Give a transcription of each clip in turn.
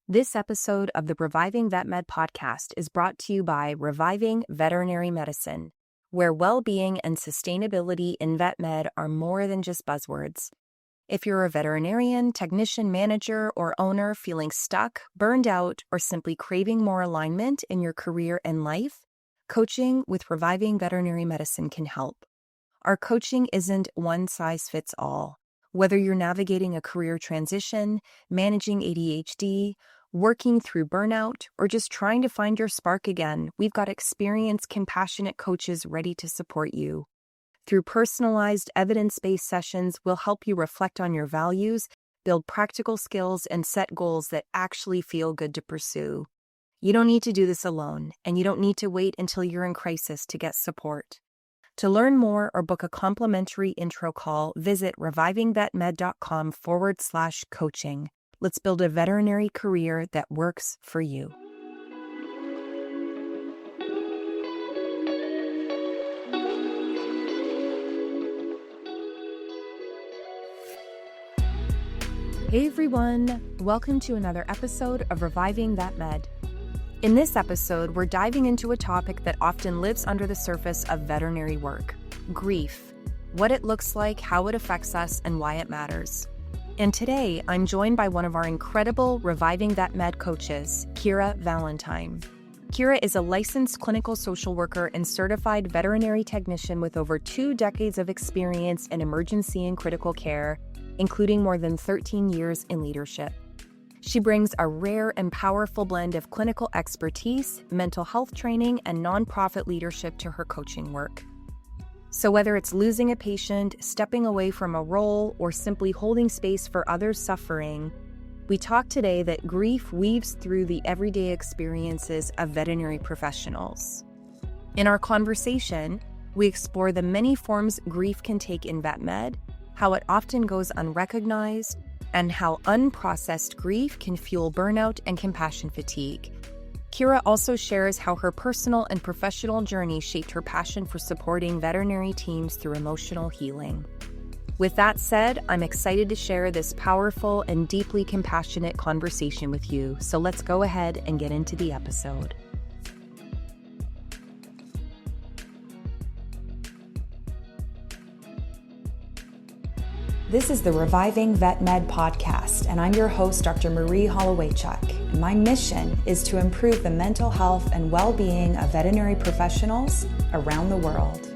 This episode of the Reviving Vet Med podcast is brought to you by Reviving Veterinary Medicine, where well-being and sustainability in vet med are more than just buzzwords. If you're a veterinarian, technician, manager, or owner feeling stuck, burned out, or simply craving more alignment in your career and life, coaching with Reviving Veterinary Medicine can help. Our coaching isn't one size fits all. Whether you're navigating a career transition, managing ADHD, working through burnout, or just trying to find your spark again, we've got experienced, compassionate coaches ready to support you. Through personalized, evidence-based sessions, we'll help you reflect on your values, build practical skills, and set goals that actually feel good to pursue. You don't need to do this alone, and you don't need to wait until you're in crisis to get support. To learn more or book a complimentary intro call, visit revivingvetmed.com/coaching. Let's build a veterinary career that works for you. Hey everyone, welcome to another episode of Reviving Vet Med. In this episode, we're diving into a topic that often lives under the surface of veterinary work: grief, what it looks like, how it affects us, and why it matters. And today, I'm joined by one of our incredible Reviving Vet Med coaches, Kira Valentine. Kira is a licensed clinical social worker and certified veterinary technician with over 2 decades of experience in emergency and critical care, including more than 13 years in leadership. She brings a rare and powerful blend of clinical expertise, mental health training, and nonprofit leadership to her coaching work. So whether it's losing a patient, stepping away from a role, or simply holding space for others suffering, we talk today that grief weaves through the everyday experiences of veterinary professionals. In our conversation, we explore the many forms grief can take in vet med, how it often goes unrecognized, and how unprocessed grief can fuel burnout and compassion fatigue. Kira also shares how her personal and professional journey shaped her passion for supporting veterinary teams through emotional healing. With that said, I'm excited to share this powerful and deeply compassionate conversation with you, so let's go ahead and get into the episode. This is the Reviving Vet Med podcast, and I'm your host, Dr. Marie Hollowaychuk. And my mission is to improve the mental health and well-being of veterinary professionals around the world.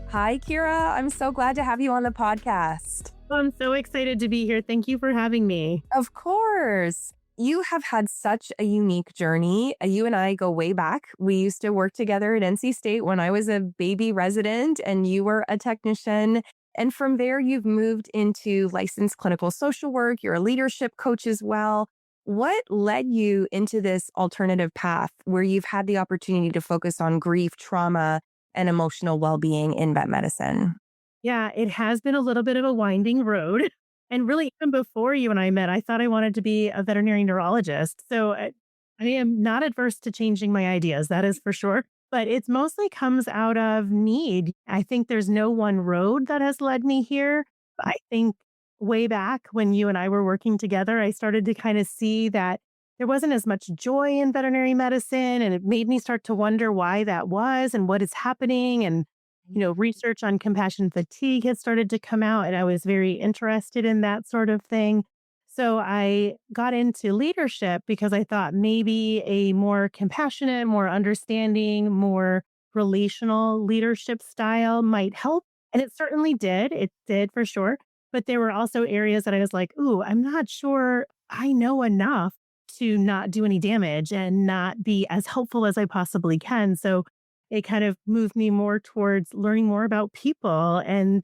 Hi, Kira. I'm so glad to have you on the podcast. I'm so excited to be here. Thank you for having me. Of course. You have had such a unique journey. You and I go way back. We used to work together at NC State when I was a baby resident and you were a technician. And from there, you've moved into licensed clinical social work. You're a leadership coach as well. What led you into this alternative path where you've had the opportunity to focus on grief, trauma, and emotional well-being in vet medicine? Yeah, it has been a little bit of a winding road. And really, even before you and I met, I thought I wanted to be a veterinary neurologist. So I am not adverse to changing my ideas, that is for sure. But it mostly comes out of need. I think there's no one road that has led me here. I think way back when you and I were working together, I started to kind of see that there wasn't as much joy in veterinary medicine. And it made me start to wonder why that was and what is happening. And research on compassion fatigue had started to come out, and I was very interested in that sort of thing. So I got into leadership because I thought maybe a more compassionate, more understanding, more relational leadership style might help. And it certainly did. It did for sure. But there were also areas that I was like, ooh, I'm not sure I know enough to not do any damage and not be as helpful as I possibly can. So it kind of moved me more towards learning more about people and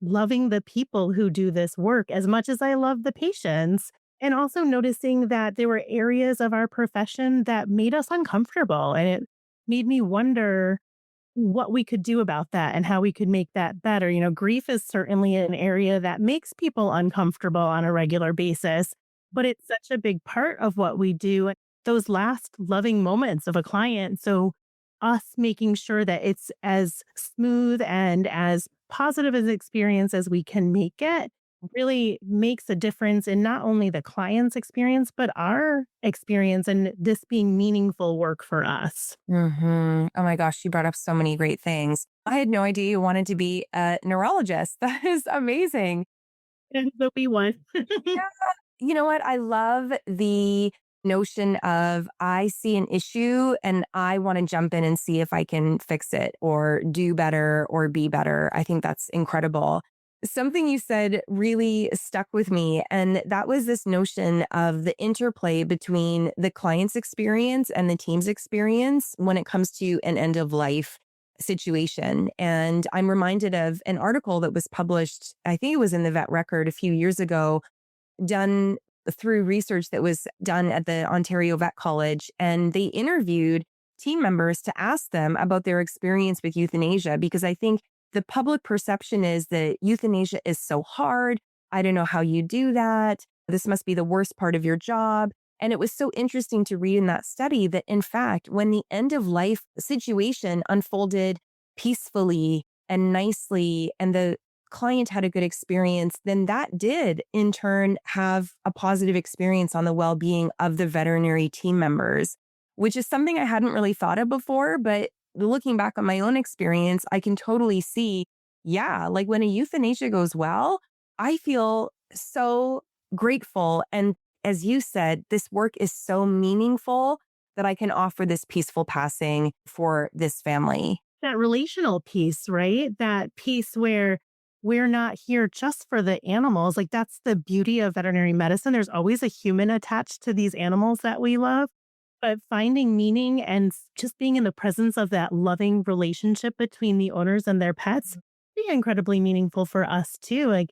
loving the people who do this work as much as I love the patients. And also noticing that there were areas of our profession that made us uncomfortable. And it made me wonder what we could do about that and how we could make that better. Grief is certainly an area that makes people uncomfortable on a regular basis, but it's such a big part of what we do. Those last loving moments of a client. So us making sure that it's as smooth and as positive as experience as we can make it really makes a difference in not only the client's experience, but our experience and this being meaningful work for us. Oh my gosh, you brought up so many great things. I had no idea you wanted to be a neurologist. That is amazing. And so we won. Yeah. You know what? I love the notion of I see an issue and I want to jump in and see if I can fix it or do better or be better. I think that's incredible. Something you said really stuck with me, and that was this notion of the interplay between the client's experience and the team's experience when it comes to an end of life situation. And I'm reminded of an article that was published, I think it was in the Vet Record a few years ago, done through research that was done at the Ontario Vet College. And they interviewed team members to ask them about their experience with euthanasia, because I think the public perception is that euthanasia is so hard. I don't know how you do that. This must be the worst part of your job. And it was so interesting to read in that study that, in fact, when the end of life situation unfolded peacefully and nicely, and the client had a good experience, then that did in turn have a positive experience on the well-being of the veterinary team members, which is something I hadn't really thought of before. But looking back on my own experience, I can totally see, yeah, like when a euthanasia goes well, I feel so grateful. And as you said, this work is so meaningful that I can offer this peaceful passing for this family. That relational piece, right? That piece where we're not here just for the animals. Like that's the beauty of veterinary medicine. There's always a human attached to these animals that we love, but finding meaning and just being in the presence of that loving relationship between the owners and their pets be incredibly meaningful for us too. Like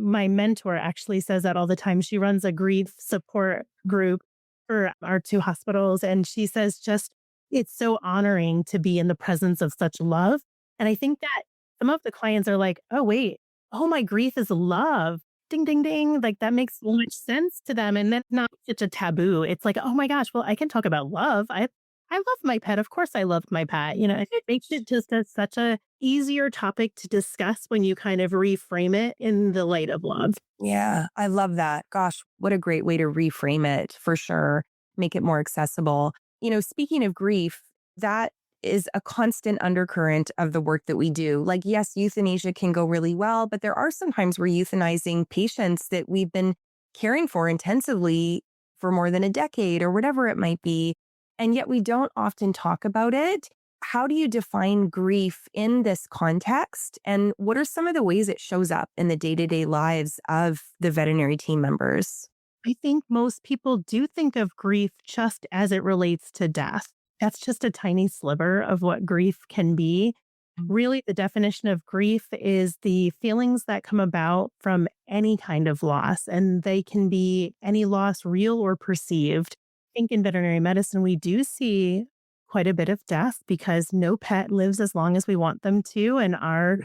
my mentor actually says that all the time. She runs a grief support group for our two hospitals. And she says just, it's so honoring to be in the presence of such love. And I think that some of the clients are like, oh, wait, oh, my grief is love. Ding, ding, ding. Like that makes so much sense to them. And that's not such a taboo. It's like, oh my gosh, well, I can talk about love. I love my pet. Of course I love my pet. It makes it just such a easier topic to discuss when you kind of reframe it in the light of love. Yeah, I love that. Gosh, what a great way to reframe it for sure. Make it more accessible. Speaking of grief, that is a constant undercurrent of the work that we do. Like, yes, euthanasia can go really well, but there are some times we're euthanizing patients that we've been caring for intensively for more than a decade or whatever it might be. And yet we don't often talk about it. How do you define grief in this context? And what are some of the ways it shows up in the day-to-day lives of the veterinary team members? I think most people do think of grief just as it relates to death. That's just a tiny sliver of what grief can be. Really, the definition of grief is the feelings that come about from any kind of loss, and they can be any loss, real or perceived. I think in veterinary medicine, we do see quite a bit of death because no pet lives as long as we want them to, and our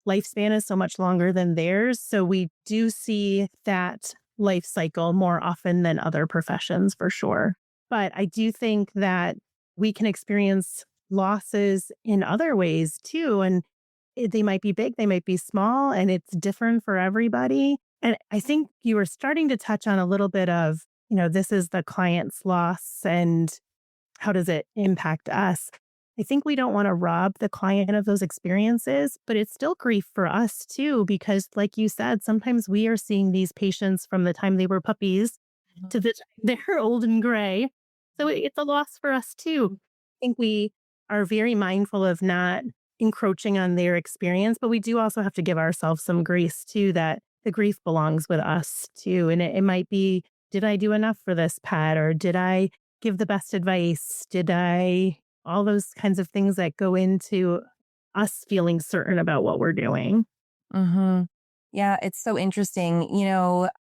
lifespan is so much longer than theirs. So we do see that life cycle more often than other professions for sure. But I do think that we can experience losses in other ways too. And they might be big, they might be small, and it's different for everybody. And I think you were starting to touch on a little bit of, this is the client's loss and how does it impact us? I think we don't want to rob the client of those experiences, but it's still grief for us too, because like you said, sometimes we are seeing these patients from the time they were puppies to the time they're old and gray. So it's a loss for us too. I think we are very mindful of not encroaching on their experience, but we do also have to give ourselves some grace too, that the grief belongs with us too. And it might be, did I do enough for this pet? Or did I give the best advice? All those kinds of things that go into us feeling certain about what we're doing. Mm-hmm. Yeah, it's so interesting.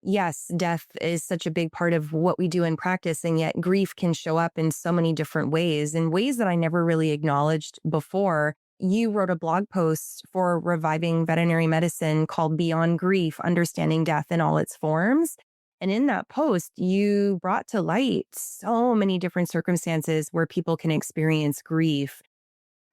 Yes, death is such a big part of what we do in practice, and yet grief can show up in so many different ways, in ways that I never really acknowledged before. You wrote a blog post for Reviving Veterinary Medicine called Beyond Grief, Understanding Death in All Its Forms. And in that post, you brought to light so many different circumstances where people can experience grief.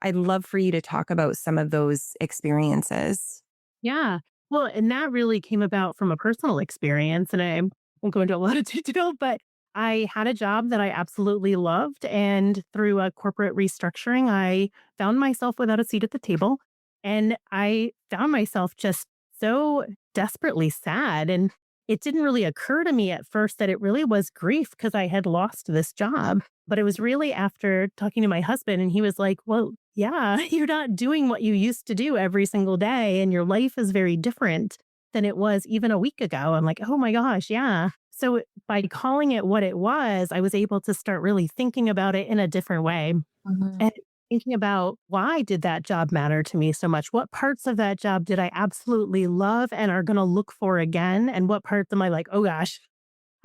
I'd love for you to talk about some of those experiences. Yeah. Well, and that really came about from a personal experience. And I won't go into a lot of detail, but I had a job that I absolutely loved. And through a corporate restructuring, I found myself without a seat at the table. And I found myself just so desperately sad. And it didn't really occur to me at first that it really was grief because I had lost this job. But it was really after talking to my husband, and he was like, well, yeah, you're not doing what you used to do every single day, and your life is very different than it was even a week ago. I'm like, oh my gosh, yeah. So by calling it what it was, I was able to start really thinking about it in a different way Mhm. and thinking about why did that job matter to me so much? What parts of that job did I absolutely love and are going to look for again? And what parts am I like, oh gosh,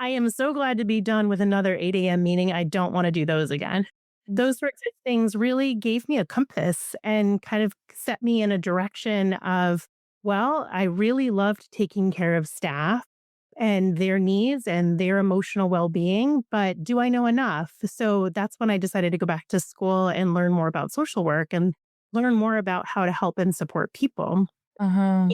I am so glad to be done with another 8 a.m. meeting. I don't want to do those again. Those sorts of things really gave me a compass and kind of set me in a direction of, well, I really loved taking care of staff and their needs and their emotional well-being, but do I know enough? So that's when I decided to go back to school and learn more about social work and learn more about how to help and support people. Uh-huh.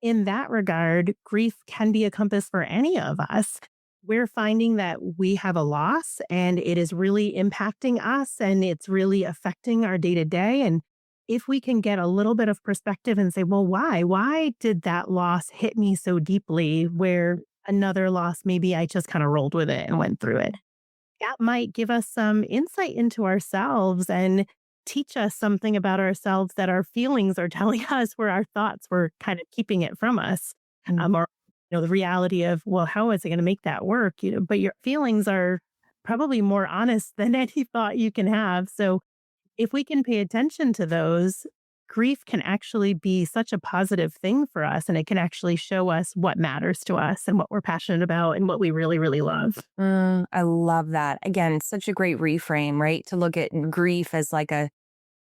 In that regard, grief can be a compass for any of us. We're finding that we have a loss and it is really impacting us and it's really affecting our day to day. And if we can get a little bit of perspective and say, well, why? Why did that loss hit me so deeply where another loss, maybe I just kind of rolled with it and went through it? That might give us some insight into ourselves and teach us something about ourselves that our feelings are telling us where our thoughts were kind of keeping it from us. Mm. Or, the reality of, well, how is it going to make that work? But your feelings are probably more honest than any thought you can have. So if we can pay attention to those, grief can actually be such a positive thing for us. And it can actually show us what matters to us and what we're passionate about and what we really, really love. I love that. Again, such a great reframe, right? To look at grief as like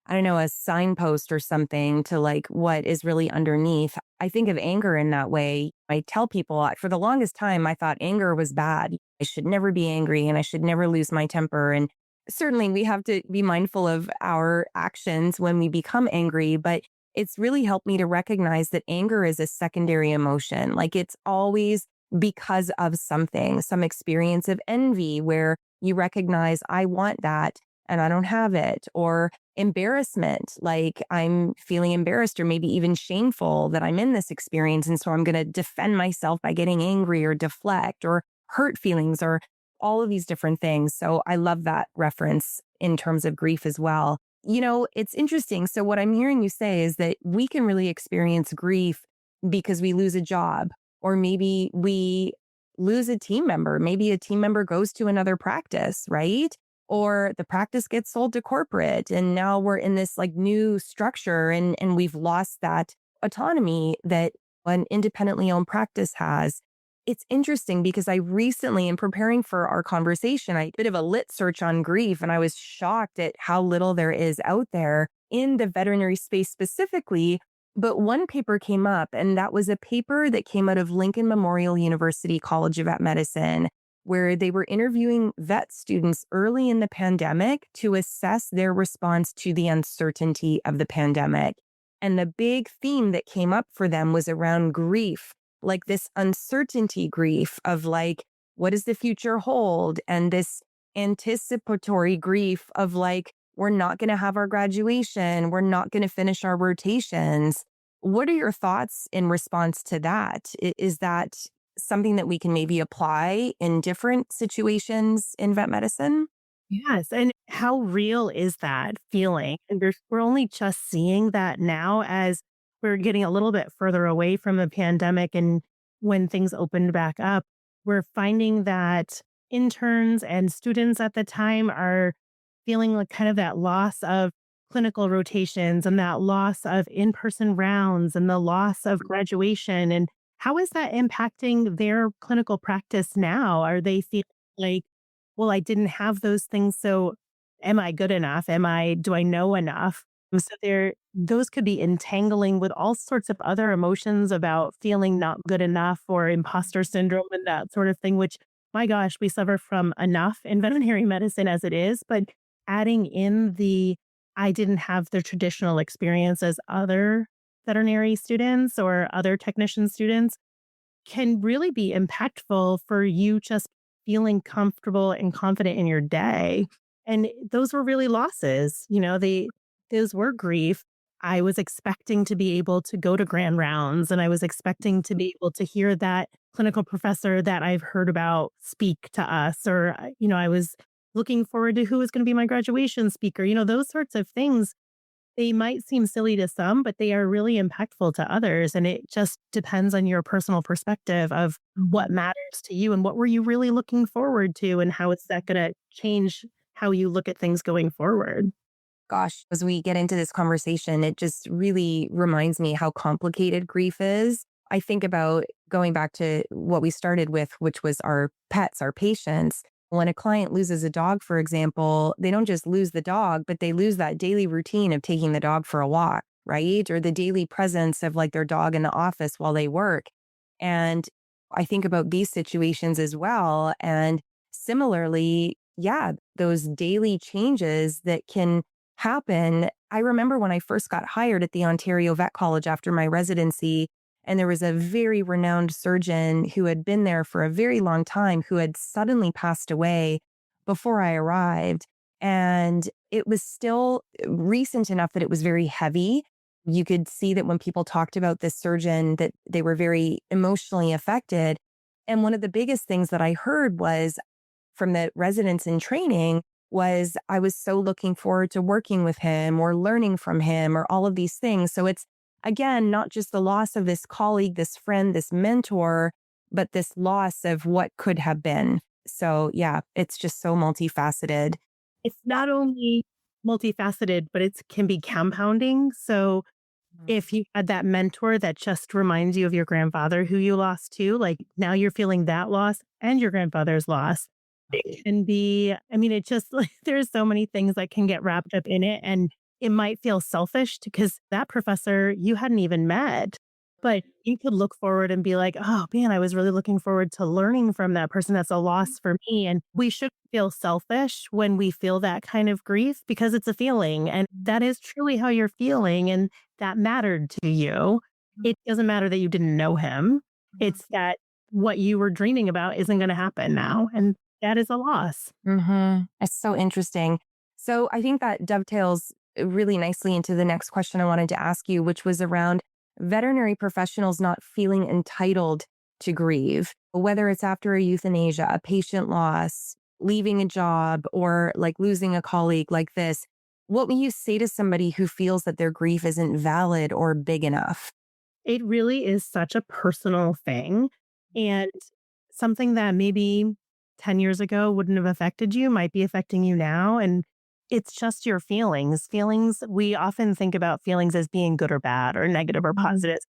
I don't know, a signpost or something to like what is really underneath. I think of anger in that way. I tell people for the longest time, I thought anger was bad. I should never be angry and I should never lose my temper. And certainly we have to be mindful of our actions when we become angry, but it's really helped me to recognize that anger is a secondary emotion. Like it's always because of something, some experience of envy where you recognize, I want that and I don't have it, or embarrassment, like I'm feeling embarrassed or maybe even shameful that I'm in this experience. And so I'm going to defend myself by getting angry or deflect or hurt feelings or all of these different things. So I love that reference in terms of grief as well. It's interesting. So what I'm hearing you say is that we can really experience grief because we lose a job, or maybe we lose a team member. Maybe a team member goes to another practice, right? Or the practice gets sold to corporate and now we're in this like new structure and we've lost that autonomy that an independently owned practice has. It's interesting because I recently, in preparing for our conversation, I did a bit of a lit search on grief and I was shocked at how little there is out there in the veterinary space specifically. But one paper came up, and that was a paper that came out of Lincoln Memorial University College of Vet Medicine, where they were interviewing vet students early in the pandemic to assess their response to the uncertainty of the pandemic. And the big theme that came up for them was around grief, like this uncertainty grief of like, what does the future hold? And this anticipatory grief of like, we're not going to have our graduation. We're not going to finish our rotations. What are your thoughts in response to that? Is that something that we can maybe apply in different situations in vet medicine? Yes. And how real is that feeling? And we're only just seeing that now as we're getting a little bit further away from the pandemic. And when things opened back up, we're finding that interns and students at the time are feeling like kind of that loss of clinical rotations and that loss of in person rounds and the loss of graduation. And how is that impacting their clinical practice now? Are they feeling like, well, I didn't have those things. So am I good enough? Do I know enough? So those could be entangling with all sorts of other emotions about feeling not good enough or imposter syndrome and that sort of thing, which my gosh, we suffer from enough in veterinary medicine as it is, but adding in the I didn't have the traditional experience as other veterinary students or other technician students can really be impactful for you just feeling comfortable and confident in your day. And those were really losses. Those were grief. I was expecting to be able to go to grand rounds and I was expecting to be able to hear that clinical professor that I've heard about speak to us, or, I was looking forward to who was going to be my graduation speaker. Those sorts of things, they might seem silly to some, but they are really impactful to others. And it just depends on your personal perspective of what matters to you and what were you really looking forward to and how is that going to change how you look at things going forward. Gosh, as we get into this conversation, it just really reminds me how complicated grief is. I think about going back to what we started with, which was our pets, our patients. When a client loses a dog, for example, they don't just lose the dog, but they lose that daily routine of taking the dog for a walk, right? Or the daily presence of like their dog in the office while they work. And I think about these situations as well. And similarly, yeah, those daily changes that can happen. I remember when I first got hired at the Ontario Vet College after my residency, and there was a very renowned surgeon who had been there for a very long time who had suddenly passed away before I arrived. And it was still recent enough that it was very heavy. You could see that when people talked about this surgeon that they were very emotionally affected. And one of the biggest things that I heard was from the residents in training was I was so looking forward to working with him or learning from him or all of these things. So it's, again, not just the loss of this colleague, this friend, this mentor, but this loss of what could have been. So yeah, it's just so multifaceted. It's not only multifaceted, but it can be compounding. So if you had that mentor that just reminds you of your grandfather who you lost to, like now you're feeling that loss and your grandfather's loss. It can be, it just like there's so many things that can get wrapped up in it. And it might feel selfish because that professor you hadn't even met, but you could look forward and be like, oh man, I was really looking forward to learning from that person. That's a loss for me. And we shouldn't feel selfish when we feel that kind of grief because it's a feeling and that is truly how you're feeling. And that mattered to you. It doesn't matter that you didn't know him. It's that what you were dreaming about isn't going to happen now. And that is a loss. It's so interesting. So I think that dovetails really nicely into the next question I wanted to ask you, which was around veterinary professionals not feeling entitled to grieve, whether it's after a euthanasia, a patient loss, leaving a job, or like losing a colleague like this. What will you say to somebody who feels that their grief isn't valid or big enough? It really is such a personal thing. And something that maybe 10 years ago wouldn't have affected you might be affecting you now. And it's just your feelings. Feelings, we often think about feelings as being good or bad or negative or positive.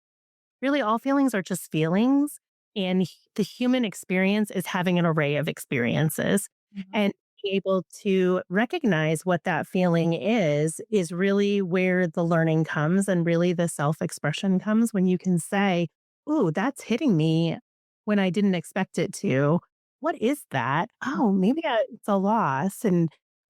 Really, all feelings are just feelings. And the human experience is having an array of experiences. And being able to recognize what that feeling is really where the learning comes and really the self expression comes when you can say, ooh, that's hitting me when I didn't expect it to. What is that? Oh, it's a loss.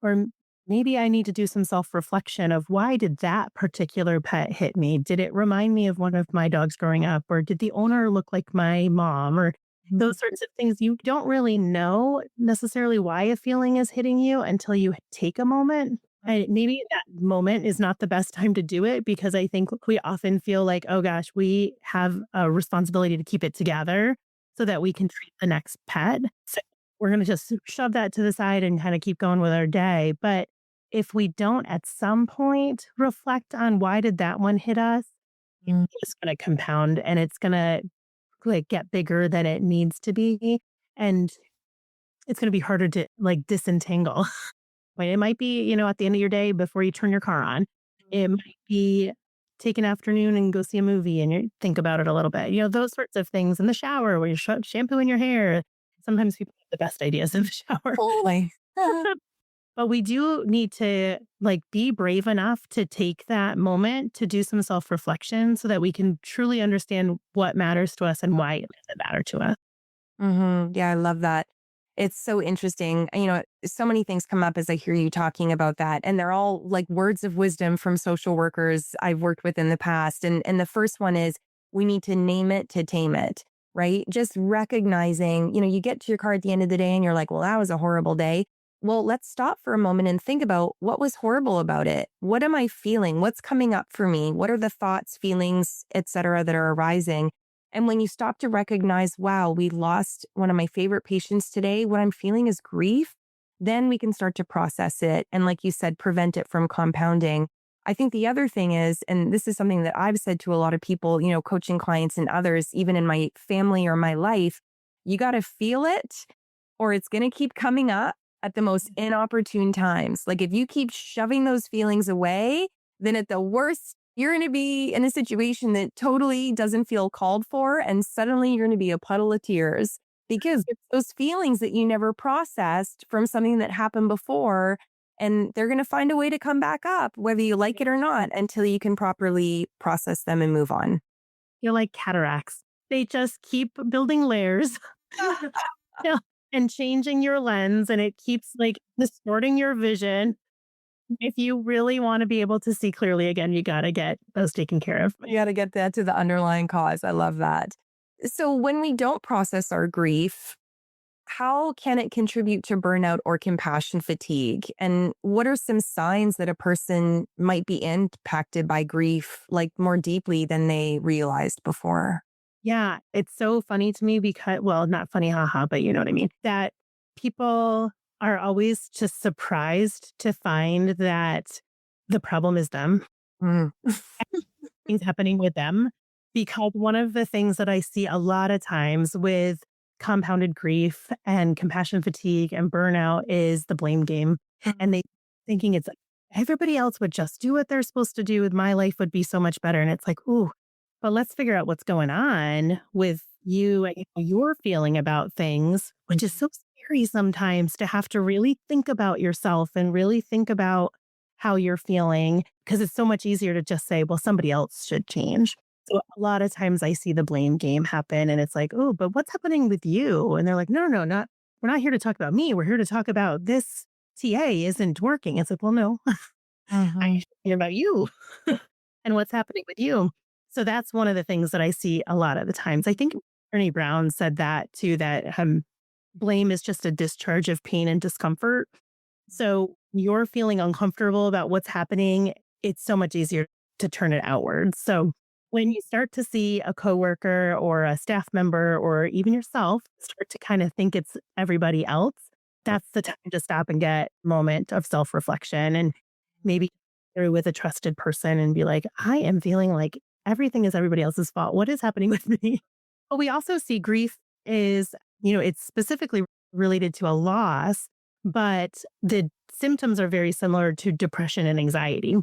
Or maybe I need to do some self reflection of why did that particular pet hit me? Did it remind me of one of my dogs growing up? Or did the owner look like my mom? Or those sorts of things. You don't really know necessarily why a feeling is hitting you until you take a moment. And maybe that moment is not the best time to do it because I think we often feel like, oh gosh, we have a responsibility to keep it together so that we can treat the next pet. So we're going to just shove that to the side and kind of keep going with our day. But if we don't at some point reflect on why did that one hit us, it's going to compound and it's going to like get bigger than it needs to be. And it's going to be harder to like disentangle. Like, it might be, at the end of your day before you turn your car on. It might be take an afternoon and go see a movie and you think about it a little bit. Those sorts of things in the shower where you're shampooing your hair. Sometimes people have the best ideas in the shower. Totally. But we do need to like be brave enough to take that moment to do some self-reflection so that we can truly understand what matters to us and why it doesn't matter to us. Yeah, I love that. It's so interesting. So many things come up as I hear you talking about that. And they're all like words of wisdom from social workers I've worked with in the past. And the first one is we need to name it to tame it, right? Just recognizing, you get to your car at the end of the day and you're like, well, that was a horrible day. Well, let's stop for a moment and think about what was horrible about it. What am I feeling? What's coming up for me? What are the thoughts, feelings, et cetera, that are arising? And when you stop to recognize, wow, we lost one of my favorite patients today, what I'm feeling is grief, then we can start to process it. And like you said, prevent it from compounding. I think the other thing is, and this is something that I've said to a lot of people, coaching clients and others, even in my family or my life, you got to feel it or it's going to keep coming up at the most inopportune times. Like if you keep shoving those feelings away, then at the worst, you're going to be in a situation that totally doesn't feel called for. And suddenly you're going to be a puddle of tears because it's those feelings that you never processed from something that happened before. And they're going to find a way to come back up, whether you like it or not, until you can properly process them and move on. You're like cataracts. They just keep building layers yeah, and changing your lens. And it keeps like distorting your vision. If you really want to be able to see clearly again, you got to get those taken care of. You got to get that to the underlying cause. I love that. So when we don't process our grief, how can it contribute to burnout or compassion fatigue? And what are some signs that a person might be impacted by grief, like more deeply than they realized before? Yeah, it's so funny to me because, well, not funny, haha, but you know what I mean? That people are always just surprised to find that the problem is them. Mm. Things happening with them. Because one of the things that I see a lot of times with compounded grief and compassion fatigue and burnout is the blame game. And they thinking it's like everybody else would just do what they're supposed to do. My life would be so much better. And it's like, ooh, but let's figure out what's going on with you and your feeling about things, which is so scary sometimes to have to really think about yourself and really think about how you're feeling, because it's so much easier to just say, well, somebody else should change. So a lot of times I see the blame game happen and it's like, oh, but what's happening with you? And they're like, no, not, we're not here to talk about me. We're here to talk about this TA isn't working. It's like, well, no, I'm here about you and what's happening with you. So that's one of the things that I see a lot of the times. I think Ernie Brown said that too, that blame is just a discharge of pain and discomfort. So you're feeling uncomfortable about what's happening. It's so much easier to turn it outward. So when you start to see a coworker or a staff member or even yourself start to kind of think it's everybody else, that's the time to stop and get a moment of self-reflection and maybe through with a trusted person and be like, I am feeling like everything is everybody else's fault. What is happening with me? But we also see grief is, it's specifically related to a loss, but the symptoms are very similar to depression and anxiety.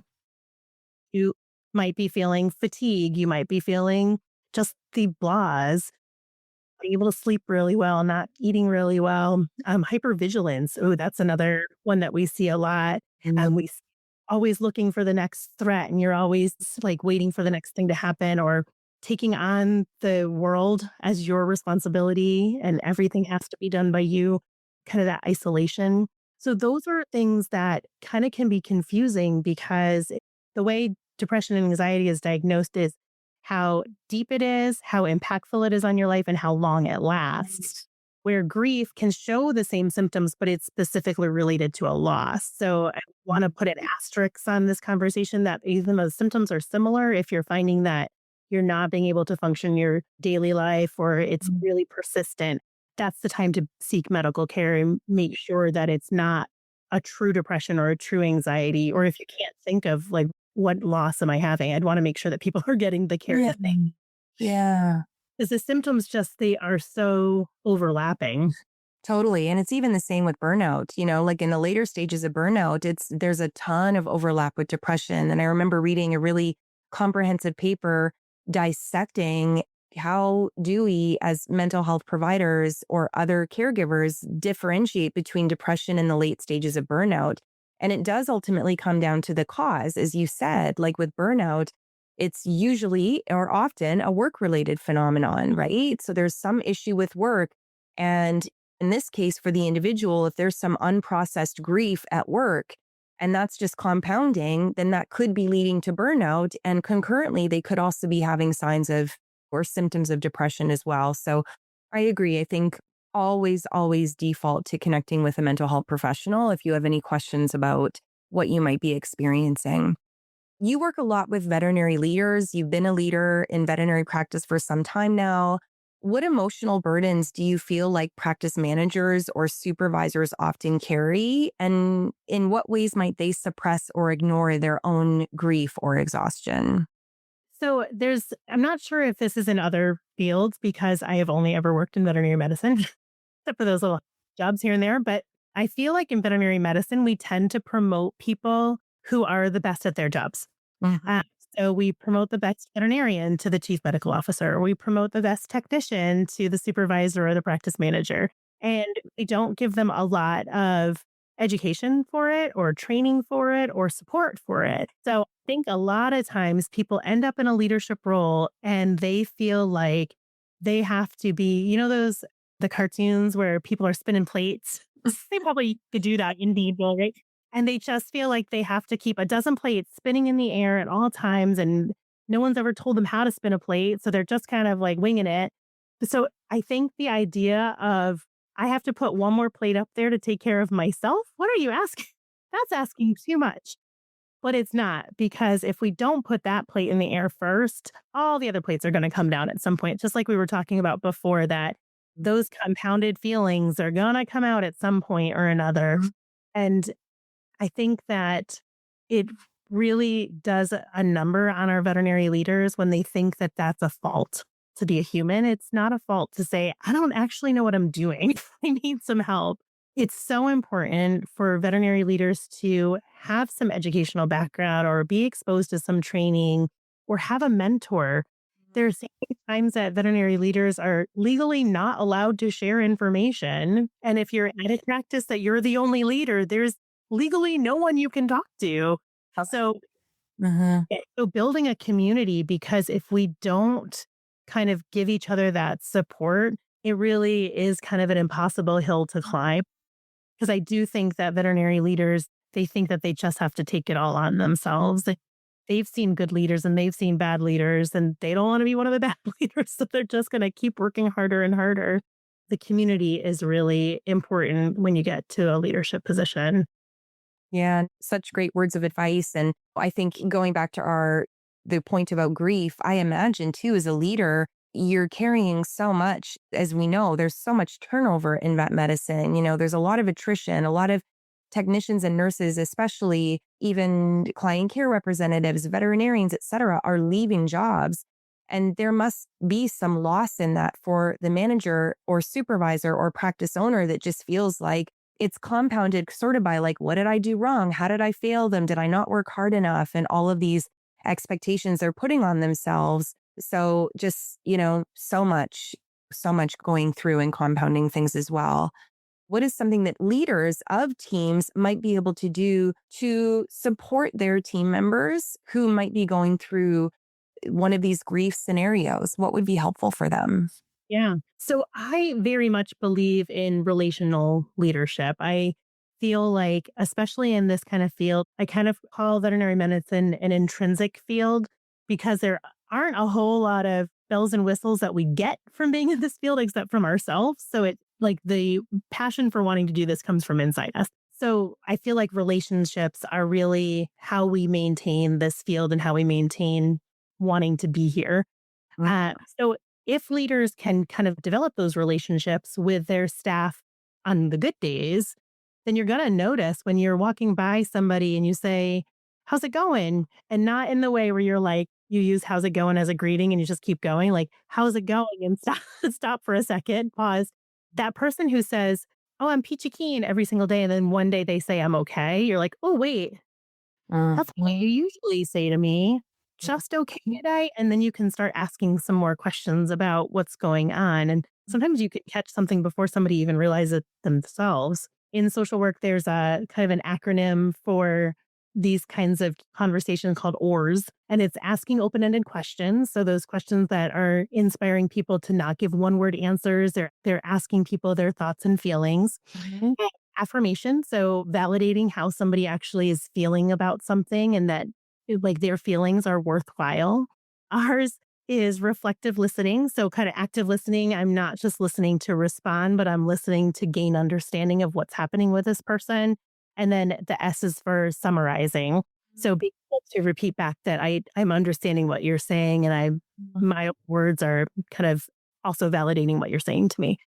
You might be feeling fatigue. You might be feeling just the blahs, being able to sleep really well, not eating really well. Hypervigilance. Oh, that's another one that we see a lot. And we always looking for the next threat and you're always like waiting for the next thing to happen or taking on the world as your responsibility and everything has to be done by you, kind of that isolation. So those are things that kind of can be confusing because the way depression and anxiety is diagnosed is how deep it is, how impactful it is on your life, and how long it lasts. Where grief can show the same symptoms, but it's specifically related to a loss. So I want to put an asterisk on this conversation that even though the symptoms are similar, if you're finding that you're not being able to function your daily life or it's really persistent, that's the time to seek medical care and make sure that it's not a true depression or a true anxiety. Or if you can't think of like, what loss am I having? I'd want to make sure that people are getting the care that they need. Yeah. Because the symptoms they are so overlapping. Totally. And it's even the same with burnout, like in the later stages of burnout, there's a ton of overlap with depression. And I remember reading a really comprehensive paper dissecting how do we as mental health providers or other caregivers differentiate between depression and the late stages of burnout. And it does ultimately come down to the cause, as you said, like with burnout, it's usually or often a work-related phenomenon, right? So there's some issue with work. And in this case, for the individual, if there's some unprocessed grief at work and that's just compounding, then that could be leading to burnout. And concurrently, they could also be having signs of or symptoms of depression as well. So I agree. I think always default to connecting with a mental health professional if you have any questions about what you might be experiencing. You work a lot with veterinary leaders. You've been a leader in veterinary practice for some time now. What emotional burdens do you feel like practice managers or supervisors often carry? And in what ways might they suppress or ignore their own grief or exhaustion? So I'm not sure if this is in other fields because I have only ever worked in veterinary medicine, except for those little jobs here and there. But I feel like in veterinary medicine, we tend to promote people who are the best at their jobs. Mhm. Uh, so we promote the best veterinarian to the chief medical officer. Or we promote the best technician to the supervisor or the practice manager. And we don't give them a lot of education for it or training for it or support for it. So I think a lot of times people end up in a leadership role and they feel like they have to be, the cartoons where people are spinning plates. They probably could do that in Beadville, right? And they just feel like they have to keep a dozen plates spinning in the air at all times. And no one's ever told them how to spin a plate. So they're just kind of like winging it. So I think the idea of I have to put one more plate up there to take care of myself. What are you asking? That's asking too much. But it's not, because if we don't put that plate in the air first, all the other plates are going to come down at some point. Just like we were talking about before, that those compounded feelings are going to come out at some point or another. And I think that it really does a number on our veterinary leaders when they think that that's a fault to be a human. It's not a fault to say, I don't actually know what I'm doing. I need some help. It's so important for veterinary leaders to have some educational background or be exposed to some training or have a mentor. There's times that veterinary leaders are legally not allowed to share information. And if you're at a practice that you're the only leader, there's legally no one you can talk to. So, Mhm. so building a community, because if we don't kind of give each other that support, it really is kind of an impossible hill to climb. Because I do think that veterinary leaders, they think that they just have to take it all on themselves. They've seen good leaders and they've seen bad leaders, and they don't want to be one of the bad leaders. So they're just going to keep working harder and harder. The community is really important when you get to a leadership position. Yeah, such great words of advice. And I think going back to the point about grief, I imagine too, as a leader, you're carrying so much. As we know, there's so much turnover in vet medicine. There's a lot of attrition, a lot of technicians and nurses, especially even client care representatives, veterinarians, et cetera, are leaving jobs. And there must be some loss in that for the manager or supervisor or practice owner that just feels like it's compounded sort of by like, what did I do wrong? How did I fail them? Did I not work hard enough? And all of these expectations they're putting on themselves. So just, so much going through and compounding things as well. What is something that leaders of teams might be able to do to support their team members who might be going through one of these grief scenarios? What would be helpful for them? Yeah. So I very much believe in relational leadership. I feel like, especially in this kind of field, I kind of call veterinary medicine an intrinsic field because there aren't a whole lot of bells and whistles that we get from being in this field except from ourselves. So it like the passion for wanting to do this comes from inside us. So I feel like relationships are really how we maintain this field and how we maintain wanting to be here. So if leaders can kind of develop those relationships with their staff on the good days, then you're going to notice when you're walking by somebody and you say, how's it going? And not in the way where you're like, you use how's it going as a greeting and you just keep going, like, how's it going? And stop for a second, pause. That person who says, oh, I'm peachy keen every single day. And then one day they say, I'm okay. You're like, oh, wait, Mm. that's what you usually say to me. Just okay today. And then you can start asking some more questions about what's going on. And sometimes you could catch something before somebody even realizes it themselves. In social work, there's a kind of an acronym for these kinds of conversations called ORs, and it's asking open-ended questions. So those questions that are inspiring people to not give one-word answers. They're asking people their thoughts and feelings. Mhm. Affirmation, so validating how somebody actually is feeling about something and that like their feelings are worthwhile. Ours is reflective listening. So kind of active listening. I'm not just listening to respond, but I'm listening to gain understanding of what's happening with this person. And then the S is for summarizing. So being able to repeat back that I'm understanding what you're saying and my words are kind of also validating what you're saying to me.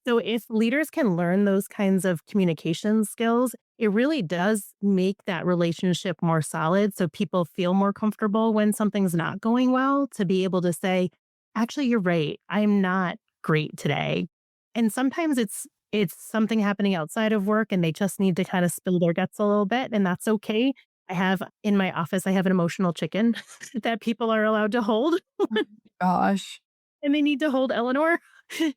So if leaders can learn those kinds of communication skills, it really does make that relationship more solid. So people feel more comfortable when something's not going well to be able to say, actually, you're right. I'm not great today. And sometimes it's something happening outside of work and they just need to kind of spill their guts a little bit. And that's okay. In my office, I have an emotional chicken that people are allowed to hold Gosh. and they need to hold Eleanor.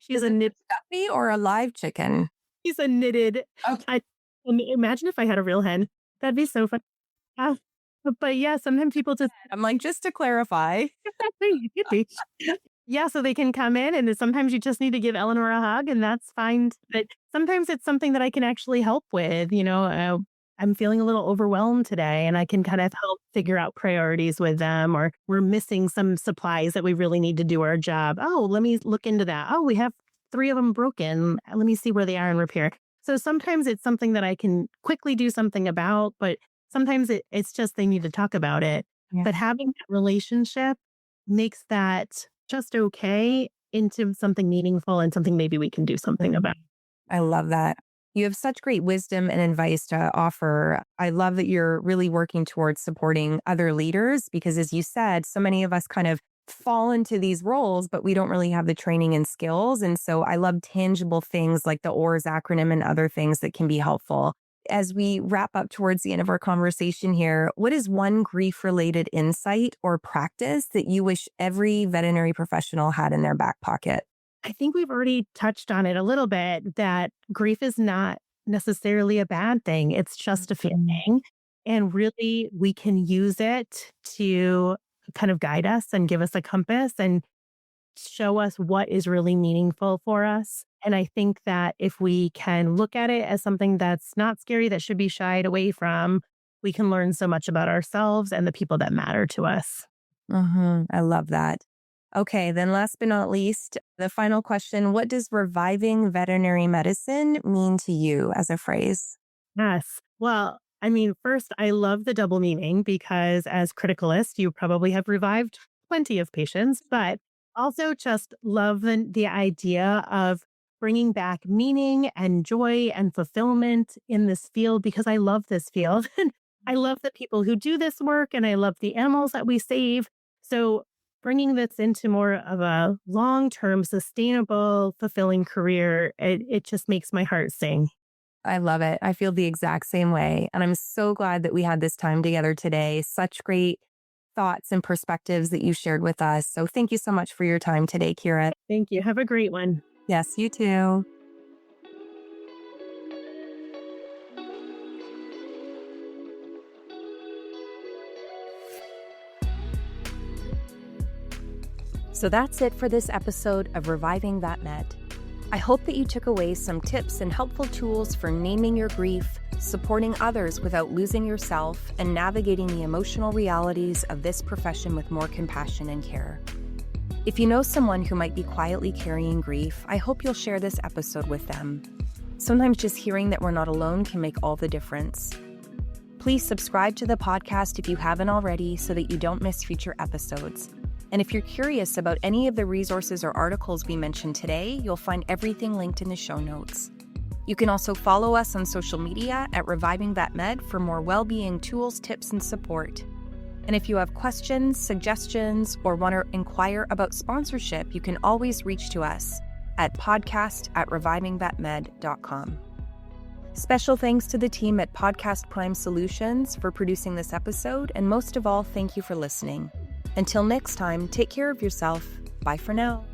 She's a knit. Stuffy or a live chicken? She's a knitted. Okay. Imagine if I had a real hen. That'd be so fun. Uh, but yeah, sometimes people just I'm like, just to clarify. yeah, so they can come in and sometimes you just need to give Eleanor a hug and that's fine. But sometimes it's something that I can actually help with. I'm feeling a little overwhelmed today and I can kind of help figure out priorities with them, or we're missing some supplies that we really need to do our job. Oh, let me look into that. Oh, we have 3 of them broken. Let me see where they are and repair. So sometimes it's something that I can quickly do something about, but sometimes it's just they need to talk about it. Yeah. But having that relationship makes that just okay into something meaningful and something maybe we can do something about. I love that. You have such great wisdom and advice to offer. I love that you're really working towards supporting other leaders because, as you said, so many of us kind of fall into these roles, but we don't really have the training and skills. And so I love tangible things like the ORS acronym and other things that can be helpful. As we wrap up towards the end of our conversation here, what is one grief-related insight or practice that you wish every veterinary professional had in their back pocket? I think we've already touched on it a little bit that grief is not necessarily a bad thing. It's just a feeling. And really, we can use it to kind of guide us and give us a compass and show us what is really meaningful for us. And I think that if we can look at it as something that's not scary, that should be shied away from, we can learn so much about ourselves and the people that matter to us. I love that. Okay, then last but not least, the final question, what does reviving veterinary medicine mean to you as a phrase? Yes. Well, I mean, first, I love the double meaning because as criticalist, you probably have revived plenty of patients, but also just love the idea of bringing back meaning and joy and fulfillment in this field because I love this field. I love the people who do this work and I love the animals that we save. So bringing this into more of a long-term, sustainable, fulfilling career, it just makes my heart sing. I love it. I feel the exact same way. And I'm so glad that we had this time together today. Such great thoughts and perspectives that you shared with us. So thank you so much for your time today, Kira. Thank you. Have a great one. Yes, you too. So that's it for this episode of Reviving Vet Med. I hope that you took away some tips and helpful tools for naming your grief, supporting others without losing yourself, and navigating the emotional realities of this profession with more compassion and care. If you know someone who might be quietly carrying grief, I hope you'll share this episode with them. Sometimes just hearing that we're not alone can make all the difference. Please subscribe to the podcast if you haven't already so that you don't miss future episodes. And if you're curious about any of the resources or articles we mentioned today, you'll find everything linked in the show notes. You can also follow us on social media at Reviving Vet Med for more well-being tools, tips, and support. And if you have questions, suggestions, or want to inquire about sponsorship, you can always reach to us at podcast@revivingvetmed.com. Special thanks to the team at Podcast Prime Solutions for producing this episode, and most of all, thank you for listening. Until next time, take care of yourself. Bye for now.